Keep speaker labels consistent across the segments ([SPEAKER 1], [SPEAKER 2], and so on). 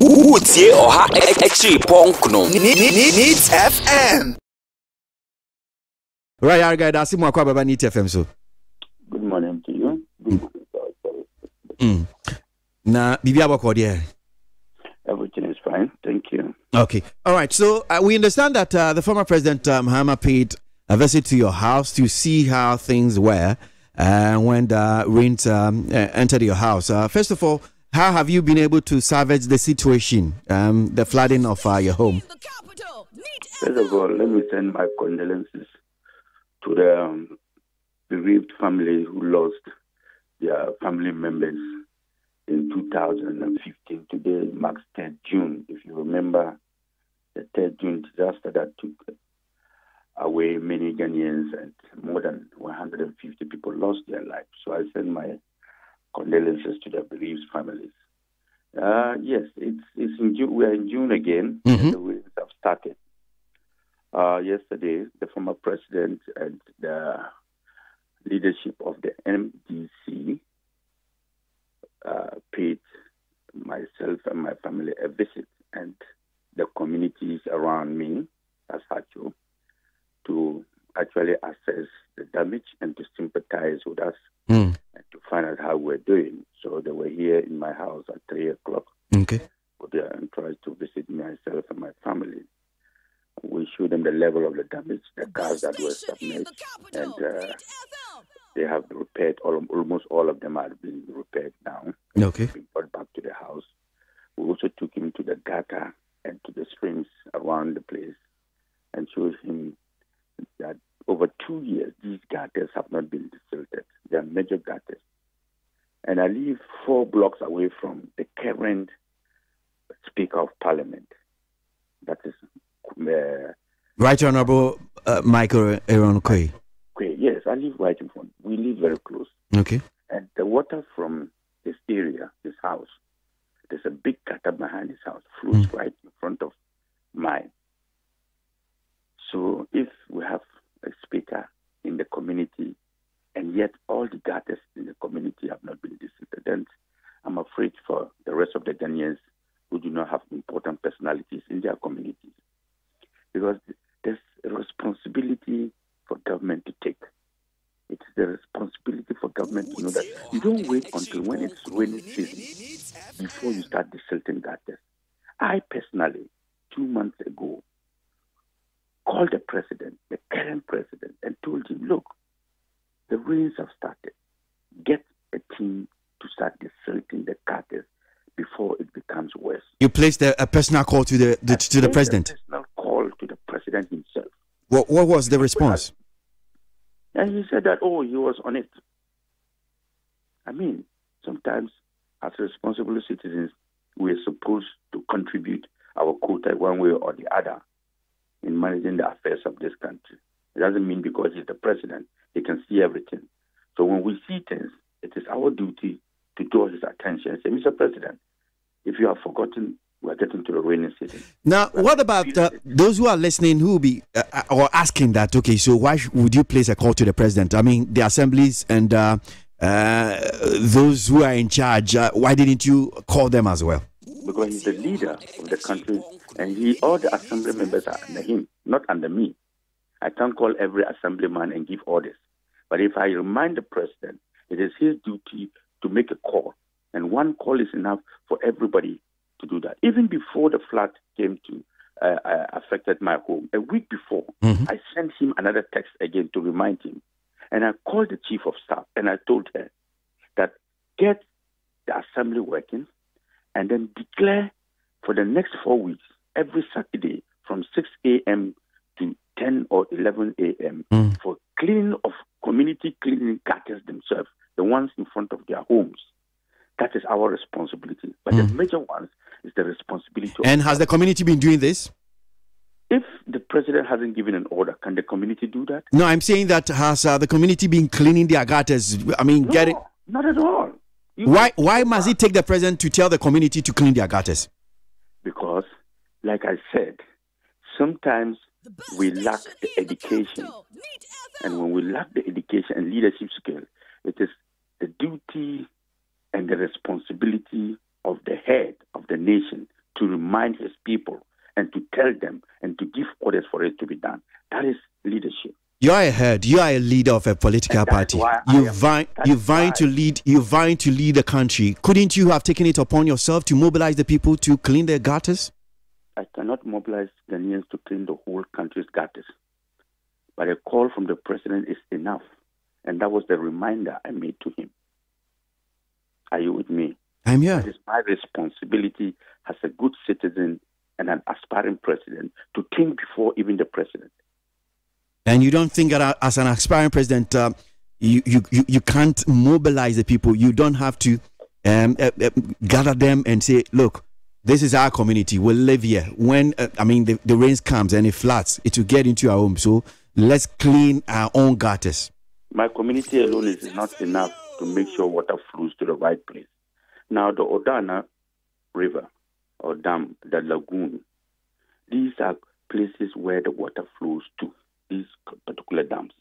[SPEAKER 1] Utie oha extra ponkno. Needs FM.
[SPEAKER 2] Right, guy, that's more about Needs FM. So,
[SPEAKER 3] good morning to you.
[SPEAKER 2] Now, Bibia Bakodia.
[SPEAKER 3] Everything is fine. Thank you.
[SPEAKER 2] Okay. All right. So, we understand that the former president, Mahama, paid a visit to your house to see how things were when the rains entered your house. First of all, how have you been able to salvage the situation, the flooding of your home?
[SPEAKER 3] First of all, let me send my condolences to the bereaved family who lost their family members in 2015. Today marks 3rd June. If you remember the 3rd June disaster that took away many Ghanaians and more than 150 people lost their lives. So I send my condolences to the bereaved families. Yes, it's in June. We are in June again.
[SPEAKER 2] Mm-hmm.
[SPEAKER 3] The rains have started. Yesterday, the former president and the leadership of the MDC paid myself and my family a visit, and the communities around me, as Hacho, to actually assess the damage and to sympathize with us and to find out how we're doing. So they were here in my house at 3 o'clock.
[SPEAKER 2] Okay.
[SPEAKER 3] And tried to visit myself and my family. We showed them the level of the damage, the cars that were submerged, and they have repaired, almost all of them have been repaired now.
[SPEAKER 2] Okay.
[SPEAKER 3] Been brought back to the house. We also took him to the gutter and to the streams around the place and showed him that over 2 years, these gutters have not been desilted. They are major gutters. And I live 4 blocks away from the current Speaker of Parliament. That is
[SPEAKER 2] Right Honorable Michael Aaron Quay.
[SPEAKER 3] Yes, I live right in front. We live very close.
[SPEAKER 2] Okay.
[SPEAKER 3] And the water from this area, this house, there's a big gutter behind his house, flows right in front of mine. So if we have a speaker in the community and yet all the gutters in the community have not been desilted, then I'm afraid for the rest of the Ghanaians who do not have important personalities in their communities. Because there's a responsibility for government to take. It's the responsibility for government to know that you don't wait until when it's rainy season before you start desilting gutters. I personally, 2 months ago, called the president, the current president, and told him, look, the rains have started. Get a team to start desilting the gutters before it becomes worse.
[SPEAKER 2] You placed a personal call to the president.
[SPEAKER 3] A personal call to the president himself.
[SPEAKER 2] What was the response?
[SPEAKER 3] And he said that, he was on it. I mean, sometimes as responsible citizens, we're supposed to contribute our quota one way or the other in managing the affairs of this country. It doesn't mean because he's the president, he can see everything. So when we see things, it is our duty to draw his attention and say, Mr. President, if you have forgotten, we're getting to the rainy season.
[SPEAKER 2] Now, what about those who are listening who will be or asking that, okay, so why would you place a call to the president? I mean, the assemblies and those who are in charge, why didn't you call them as well?
[SPEAKER 3] Because he's the leader of the country and all the assembly members are under him, not under me. I can't call every assemblyman and give orders. But if I remind the president, it is his duty to make a call. And one call is enough for everybody to do that. Even before the flood came to affected my home, a week before, I sent him another text again to remind him. And I called the chief of staff and I told her that get the assembly working and then declare for the next 4 weeks, every Saturday from 6 a.m. to 10 or 11 a.m. For cleaning of community cleaning gutters themselves, the ones in front of their homes. That is our responsibility. But the major ones is the responsibility of...
[SPEAKER 2] And has the community been doing this?
[SPEAKER 3] If the president hasn't given an order, can the community do that?
[SPEAKER 2] No, I'm saying that has the community been cleaning their gutters? I mean,
[SPEAKER 3] no, not at all.
[SPEAKER 2] Why must it take the president to tell the community to clean their gutters?
[SPEAKER 3] Because, like I said, sometimes we lack the education. And when we lack the education and leadership skill, it is the duty and the responsibility of the head of the nation to remind his people and to tell them and to give orders for it to be done. That is leadership.
[SPEAKER 2] You are a head. You are a leader of a political party. You vying to lead the country. Couldn't you have taken it upon yourself to mobilize the people to clean their gutters?
[SPEAKER 3] I cannot mobilize Ghanaians to clean the whole country's gutters. But a call from the president is enough. And that was the reminder I made to him. Are you with me?
[SPEAKER 2] I'm here.
[SPEAKER 3] It is my responsibility as a good citizen and an aspiring president to think before even the president.
[SPEAKER 2] And you don't think that as an aspiring president, you can't mobilize the people. You don't have to gather them and say, look, this is our community. We'll live here. When, the rain comes and it floods, it will get into our home. So let's clean our own gutters.
[SPEAKER 3] My community alone is not enough to make sure water flows to the right place. Now, the Odana River or dam, the lagoon, these are places where the water flows to, these particular dams.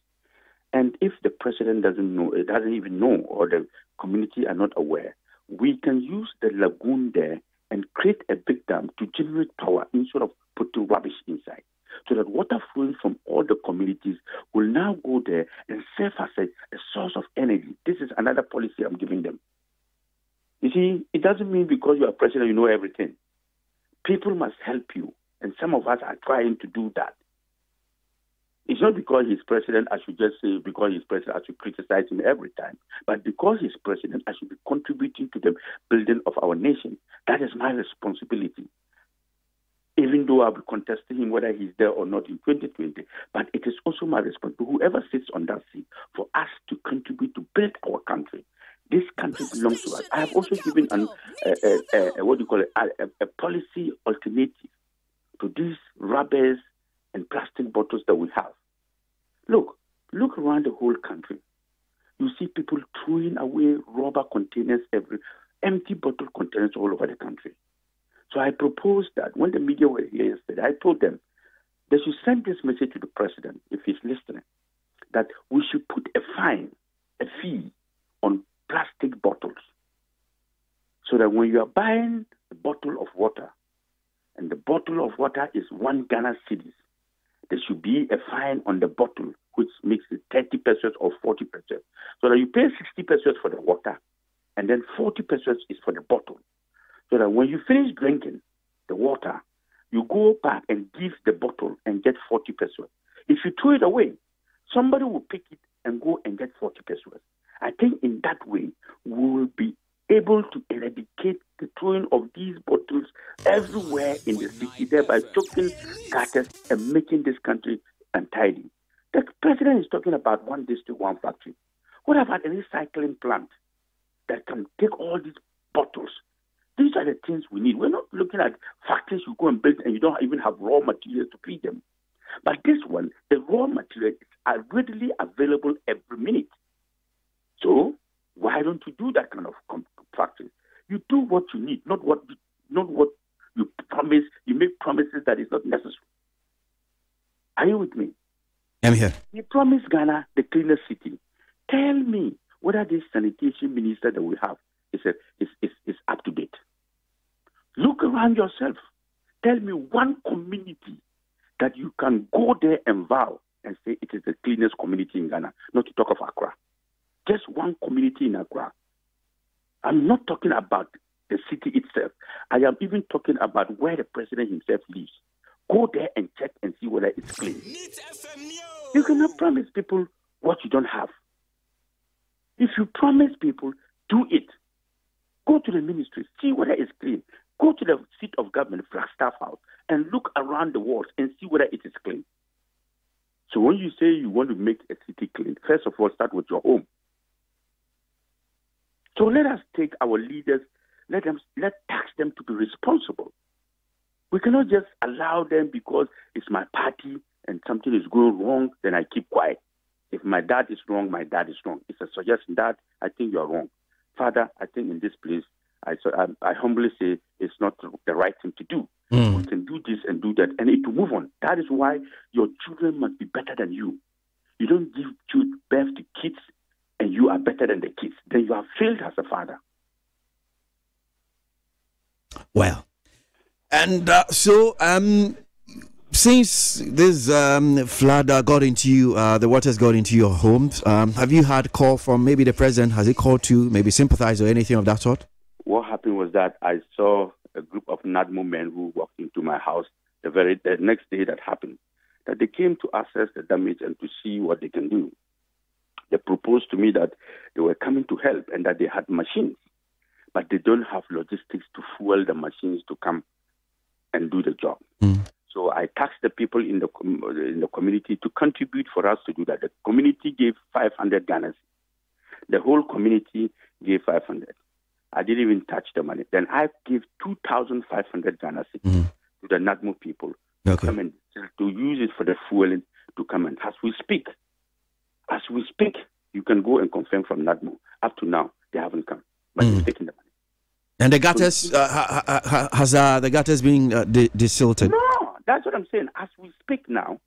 [SPEAKER 3] And if the president doesn't even know, or the community are not aware, we can use the lagoon there and create a big dam to generate power instead of putting rubbish inside. So that water flowing from all the communities will now go there and serve as a source of energy. This is another policy I'm giving them. You see, it doesn't mean because you are president you know everything. People must help you, and some of us are trying to do that. It's not because he's president, I should just say because he's president, I should criticize him every time. But because he's president, I should be contributing to the building of our nation. That is my responsibility. Even though I'll be contesting him whether he's there or not in 2020, but it is also my responsibility, whoever sits on that seat, for us to contribute to build our country. This country belongs to us. I have also given a policy alternative to these rubbers and plastic bottles that we have. Look around the whole country. You see people throwing away rubber containers, empty bottle containers all over the country. So I proposed that when the media were here yesterday, I told them they should send this message to the president, if he's listening, that we should put a fee on plastic bottles, so that when you are buying a bottle of water, and the bottle of water is 1 Ghana cedis, there should be a fine on the bottle, which makes it 30 pesos or 40 pesos, so that you pay 60 pesos for the water, and then 40 pesos is for the bottle. So that when you finish drinking the water, you go back and give the bottle and get 40 pesos. If you throw it away, somebody will pick it and go and get 40 pesos. I think in that way, we will be able to eradicate the throwing of these bottles everywhere in the city, thereby choking gutters and making this country untidy. The president is talking about 1 district, 1 factory. What about a recycling plant that can take all these bottles? These are the things we need. We're not looking at factories you go and build and you don't even have raw materials to feed them. But this one, the raw materials are readily available every minute. So why don't you do that kind of factory? You do what you need, not what you promise. You make promises that is not necessary. Are you with me?
[SPEAKER 2] I'm here.
[SPEAKER 3] You promised Ghana the cleaner city. Tell me whether this sanitation minister that we have is up to date. Look around yourself. Tell me one community that you can go there and vow and say it is the cleanest community in Ghana, not to talk of Accra. Just one community in Accra. I'm not talking about the city itself. I am even talking about where the president himself lives. Go there and check and see whether it's clean. You cannot promise people what you don't have. If you promise people, do it. Go to the ministry, see whether it's clean. Go to the seat of government, Flagstaff House, and look around the walls and see whether it is clean. So when you say you want to make a city clean, first of all, start with your home. So let us take our leaders, let tax them to be responsible. We cannot just allow them because it's my party and something is going wrong, then I keep quiet. If my dad is wrong, my dad is wrong. It's a suggestion that I think you are wrong. Father, I think in this place, I humbly say it's not the right thing to do. We can do this and do that, and it will move on. That is why your children must be better than you. You don't give birth to kids and you are better than the kids. Then you have failed as a father.
[SPEAKER 2] Well, And since this flood got into you, the waters got into your homes, have you had call from maybe the president? Has he called to maybe sympathize or anything of that sort?
[SPEAKER 3] What happened was that I saw a group of NADMO men who walked into my house the next day that happened, that they came to assess the damage and to see what they can do. They proposed to me that they were coming to help and that they had machines, but they don't have logistics to fuel the machines to come and do the job. So I tasked the people in the community to contribute for us to do that. The community gave 500 Ghana. The whole community gave 500. I didn't even touch the money. Then I gave 2,500 Ghana to the NADMO people to come and to use it for the fueling to come and. As we speak, you can go and confirm from NADMO. Up to now, they haven't come, but they're taking the money.
[SPEAKER 2] And the gutters, has the gutters being desilted?
[SPEAKER 3] No, that's what I'm saying. As we speak now,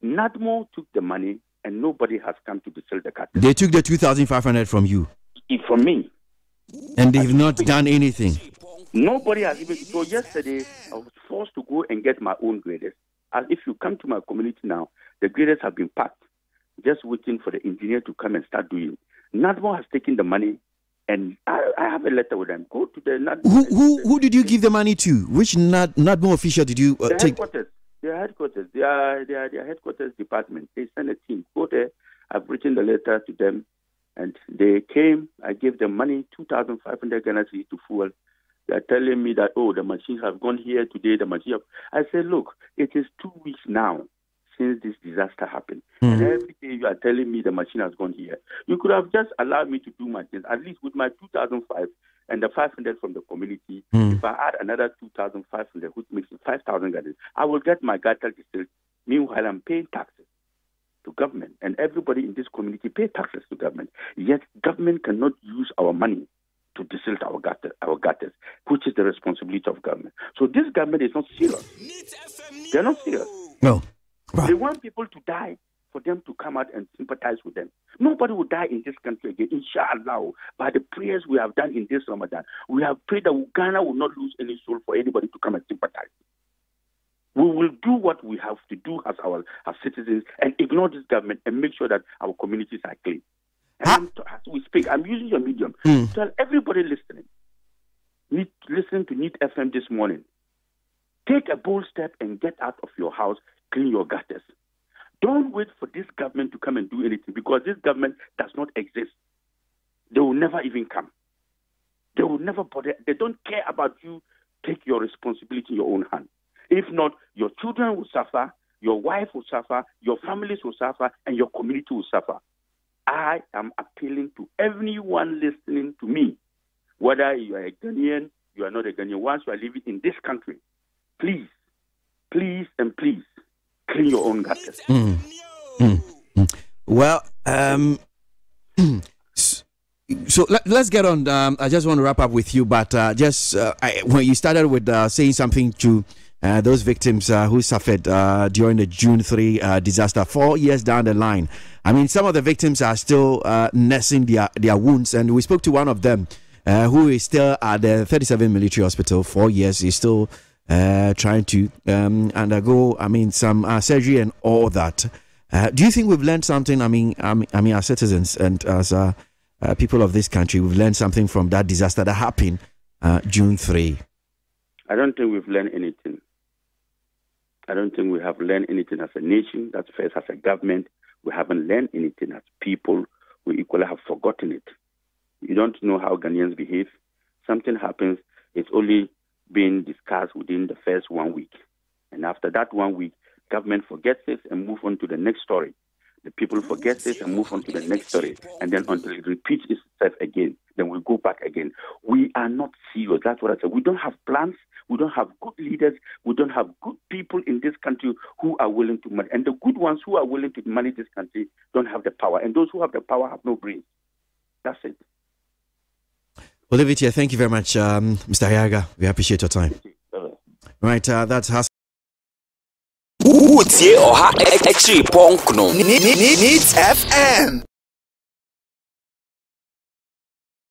[SPEAKER 3] NADMO took the money and nobody has come to desil the gutters.
[SPEAKER 2] They took the 2,500 from you?
[SPEAKER 3] From me.
[SPEAKER 2] And they've not done anything?
[SPEAKER 3] Nobody has even. So yesterday, I was forced to go and get my own graders. And if you come to my community now, the graders have been packed, just waiting for the engineer to come and start doing. NADMO has taken the money, and I have a letter with them. Go to the NADMO.
[SPEAKER 2] Who did you give the money to? Which NADMO official did you take?
[SPEAKER 3] Their headquarters. Their headquarters department. They sent a team. Go there. I've written the letter to them, and they came. I gave them money, 2,500 Ghana to fuel. They're telling me that, the machines have gone here today. I said, look, it is 2 weeks now since this disaster happened. And every day you are telling me the machine has gone here. You could have just allowed me to do my things, at least with my 2,005 and the 500 from the community. If I add another 2,500, which makes it 5,000 Ghana, I will get my gutter distilled. Meanwhile, I'm paying taxes to government, and everybody in this community pay taxes to government. Yet government cannot use our money to desilt our gutters, which is the responsibility of government. So this government is not serious. They're not serious.
[SPEAKER 2] No.
[SPEAKER 3] They want people to die for them to come out and sympathize with them. Nobody will die in this country again, inshallah. By the prayers we have done in this Ramadan, we have prayed that Ghana will not lose any soul for anybody to come and sympathize. We will do what we have to do as citizens and ignore this government and make sure that our communities are clean. And as we speak, I'm using your medium to tell everybody listening to NEET FM this morning, take a bold step and get out of your house, clean your gutters. Don't wait for this government to come and do anything, because this government does not exist. They will never even come. They will never bother. They don't care about you. Take your responsibility in your own hand. If not, your children will suffer, your wife will suffer, your families will suffer, and your community will suffer. I am appealing to everyone listening to me, whether you are a Ghanaian, you are not a Ghanaian, once you are living in this country, please, please, and please, clean your own gutters.
[SPEAKER 2] Well, so let's get on. I just want to wrap up with you, but when you started with saying something to those victims who suffered during the June 3 disaster, 4 years down the line, I mean, some of the victims are still nursing their wounds, and we spoke to one of them who is still at the 37 military hospital. 4 years, he's still trying to undergo, some surgery and all that. Do you think we've learned something? I mean, as citizens and as people of this country, we've learned something from that disaster that happened June 3.
[SPEAKER 3] I don't think we've learned anything. I don't think we have learned anything as a nation. That's first. As a government, we haven't learned anything. As people, we equally have forgotten it. You don't know how Ghanaians behave. Something happens, it's only being discussed within the first 1 week. And after that 1 week, government forgets it and move on to the next story. The people forget this and move on to the next story. And then until it repeats itself again, then we go back again. We are not serious. That's what I said. We don't have plans. We don't have good leaders. We don't have good people in this country who are willing to manage. And the good ones who are willing to manage this country don't have the power. And those who have the power have no brains. That's it.
[SPEAKER 2] Well, leave it here. Thank you very much, Mr. Ayaga. We appreciate your time. Right, that's Hassan.
[SPEAKER 1] Needs FM.